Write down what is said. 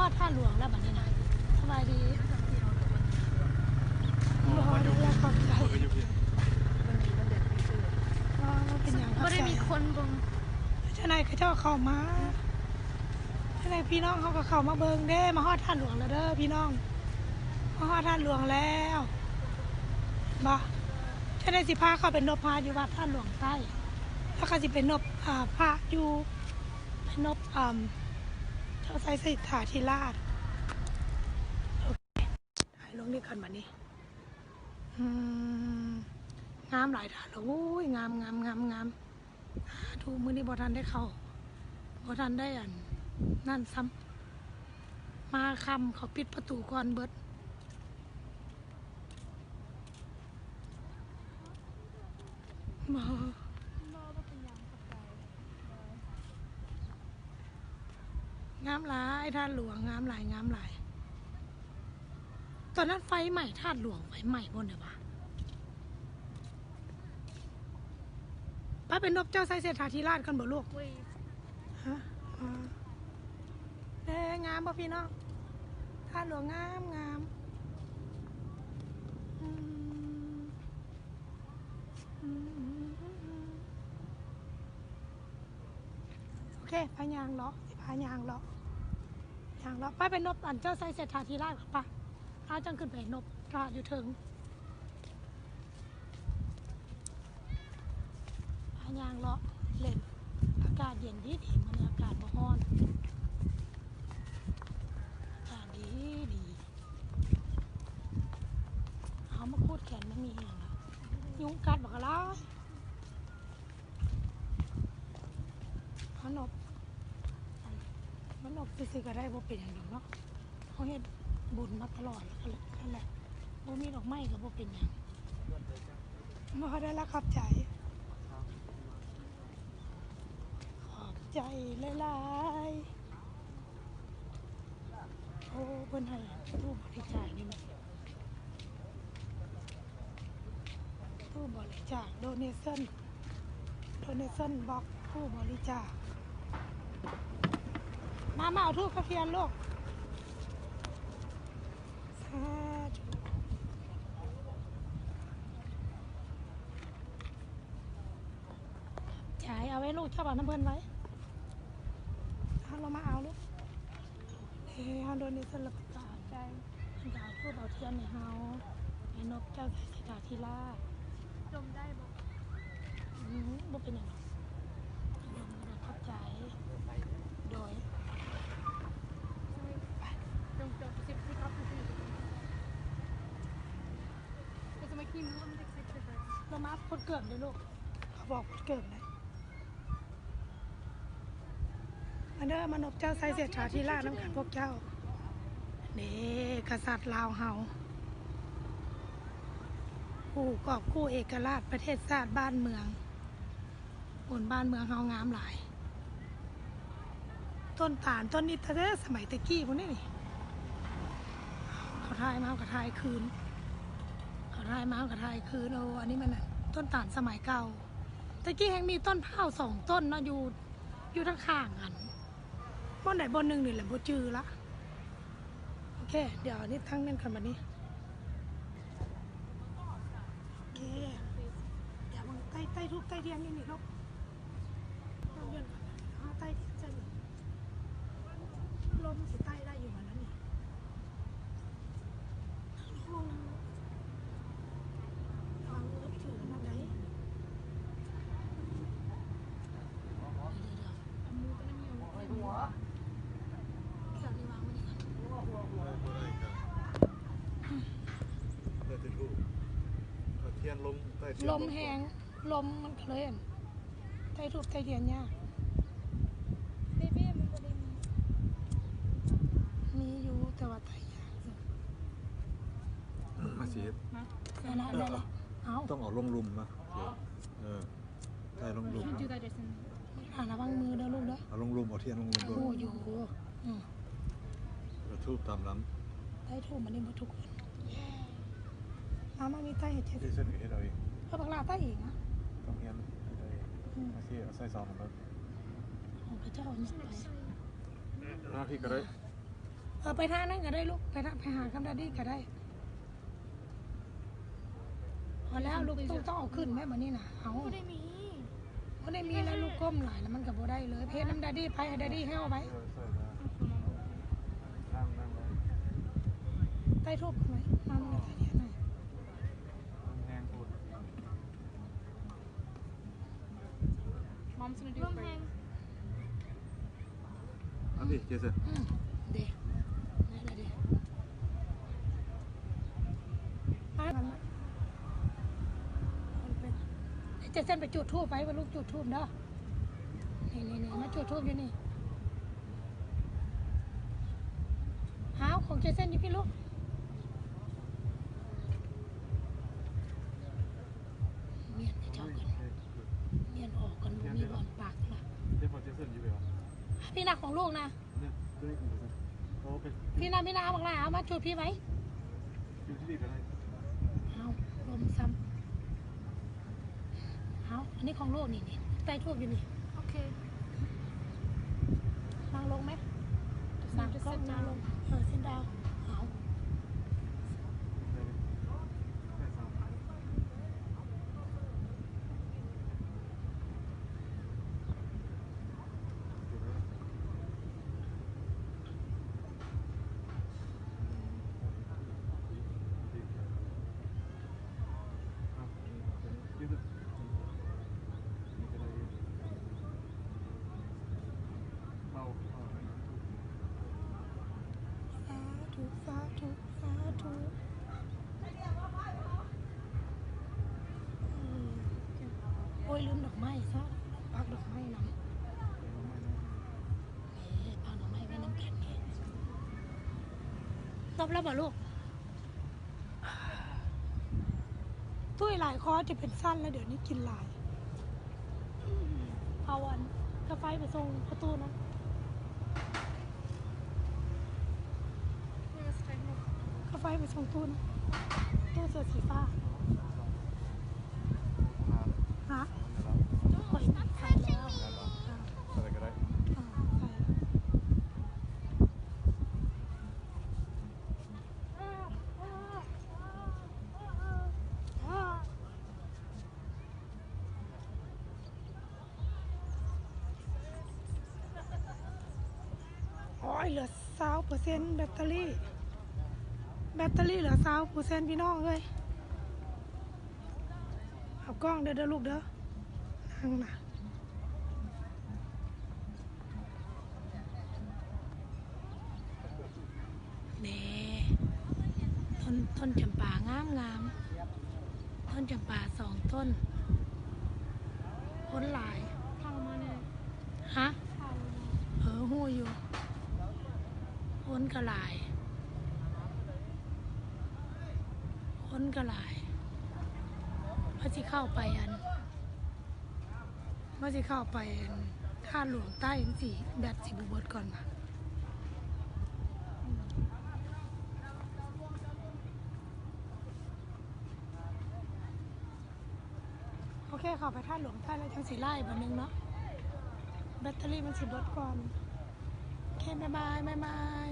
อดท่าหลวงแล้วบัดนี้นะสบายดีรอได้แล้วขอบใจเป็นอย่างไม่ได้มีคนบึงเจ้านายเขาเจ้าเข้ามาเจ้านายพี่น้องเขาก็เข้ามาเบิ่งเด้มาฮอดท่าหลวงแล้วเด้อพี่น้องมาฮอดท่าหลวงแล้วบ่เจ้านายสิพาเขาเป็นนบพาอยู่วัดท่าหลวงใต้แล้วก็สิเป็นนบพระอยู่เป็นนบเจ้าไซสิทธาธิราชถ่ายลงนี่กันบัดนี้งามหลายท่านโอ้ยงามถูกมือนี้บ่ทันได้เข้าบ่ทันได้นั่นซ้ำมาคำเขาปิดประตูก่อนเบิดงามหลายท่านหลวงงามหลายตอนนั้นไฟใหม่ท่านหลวงไฟใหม่บนเนี่ยวะป้าเป็นนกเจ้าไซเศรษฐาธิราชกันบ่ลูกฮะงามป่ะพี่น้องท่านหลวงงามโอเคพายางเลาะพายางเลาะป้าเป็นนกอันเจ้าไซเศรษฐาธิราชป่ะถ้าจังขึ้นไปนกราอยู่ถึงพายางเลาะเล่นอากาศเย็นดีมันอากาศบ่ร้อนอากาศดีเอามาพูดแขนไม่มีอย่างละยุงกัดบอกอะไรมันอบซื้อก็ได้บ่เป็นอย่างเนาะเขาเห็นบุญมาตลอดแล้วนั่นแหละบ่มีดอกไม้ก็บ่เป็นอย่างมาได้แล้วขอบใจหลายโอ้เพิ่นให้ตู้บริจาคนี่มันตู้บริจาคโดเนชั่นบ็อกตู้บริจาคมาเอาทูบกระเทียนลูกสาธุฉายเอาไว้ลูกชอบเอาน้ำเพิ่นไว้เรามาเอาลูกเฮาโดนในสลับตาใจดาวทูบเอาเทียนในเฮาไอ้นกเจ้าไสิทธาธิราชจมได้บ่เป็นอย่างนั้นเข้าใจโดยเรามาพดเกิดเลยลูกเขาบอกพดเกิดเลยอันเด้อมานบเจ้าไซเศรษฐาธิราชน้ำขันพวกเจ้านี่กษัตริย์ลาวเฮาผู้กอบกู้เอกราชประเทศชาติบ้านเมืองบนบ้านเมืองเฮางามหลายต้นตาลต้นนี้แต่สมัยตะกี้พวกนี้นี่เขาทายมาเขาทายคืนโอ้อันนี้มันต้นตาลสมัยเก่าตะกี้แห่งมีต้นเผา2 ต้นเนาะอยู่ทั้งข้างกันบนไหนบนหนึ่งนี่แหละบ่จือละโอเคเดี๋ยวนี้ทั้งนั้นกันมานี้โอเคเดี๋ยวมึงใต้ทุกใต้เทียนนี่ลูกต้องเดินก่อนใต้เทียนจะลมสิใต้ได้อยู่มันนั้นนี่วางมือถือมาไหนลมแห้งลมมันเคลื่อนใต้ทุบใต้เทียนยากมีอยู่แต่ว่าไต้ยากมาเสียบต้องเอาลงลุมนะใต้ลงลุมระวังมือเด้อลูกเด้อเอาลงลุมเอาเทียนลงลุมด้วยอยู่กระทูบตามล้ำใต้ทุบมันนี่มาทุกคนมามีใต้เห็ดที่เส้นเห็ดเอาเองก็บักลาใต้อีกนะต้องเฮียนมาเสียเอาใส่ซองของเรา พระเจ้าเนี่ยไป หน้าที่ก็ได้ ไปทางนั้นก็ได้ลูกไปหาคำดาดี้ก็ได้พอแล้วลูกต้องเอาขึ้นแม่มานี่นะเอา ไม่ได้มี ก็ได้มีแล้วลูกก้มหลายแล้วมันกับโบได้เลยเพจน้ำดาดี้ไปให้ดาดี้ให้เอาไว้ นั่งไว้ ใต้ทูบไหมนั่นอะไรเนี่ยหน่อย แห้งพูด Mom's gonna do it first. เอาดิเจสัน เด็กนี่แหละเด็กจะเส้นไปจุดทูบไปว่าลูกจุดทูบเนาะนี่มาจุดทูบอยู่นี่หาวของเจเส้นอยู่พี่ลูกเมียนจะเจ้ากันเมียนออกกันลูกมีบอลปากนะ เดี๋ยวพอเจสันอยู่ไปวะ พี่นาของลูกนะ เนี่ยตัวนี้คือโอ้เป็น พี่นาบอกแล้วเอามาจุดพี่ไว้ อยู่ที่นี่ก็ได้ เอาลมซ้ำเอาอันนี้ของลูกนี่ใต้ทูบอยู่นี่ Okay. นั่งลงไหม3 ก้อนนั่งลงเส้นดาวเอา ได้สามสาธุโอ้ยลืมดอกไม้ซะปักดอกไม้นำปักดอกไม้ไว้น้ำกันนี่ตบแล้วบ่ลูกตุ้ยหลายคอจะเป็นสั้นแล้วเดี๋ยวนี้กินหลายเอาอันกาแฟไปส่งประตูนะ กาแฟไปส่งตู้เสื้อสีฟ้าฮะโอ้ยใส่แล้ว อะไรก็ได้ ใส่โอ้ยเหลือ20%แบตเตอรี่เหลือ20%พี่น้องเลยเอากล้องเด้อลูกเด้อนั่งนะนี่ต้นจำปางามต้นจำปา2 ต้นพ้นหลาย How many? ฮะ How หูอยู่พ้นกระหลายว่าสิเข้าไปท่าหลวงใต้ยังสิแบตสิบเบิดก่อนมาโอเคเข้าไปท่าหลวงใต้แล้วจังสิไล่บันนึงเนาะแบตเตอรี่มันสิเบิดก่อนโอเคบ๊ายบาย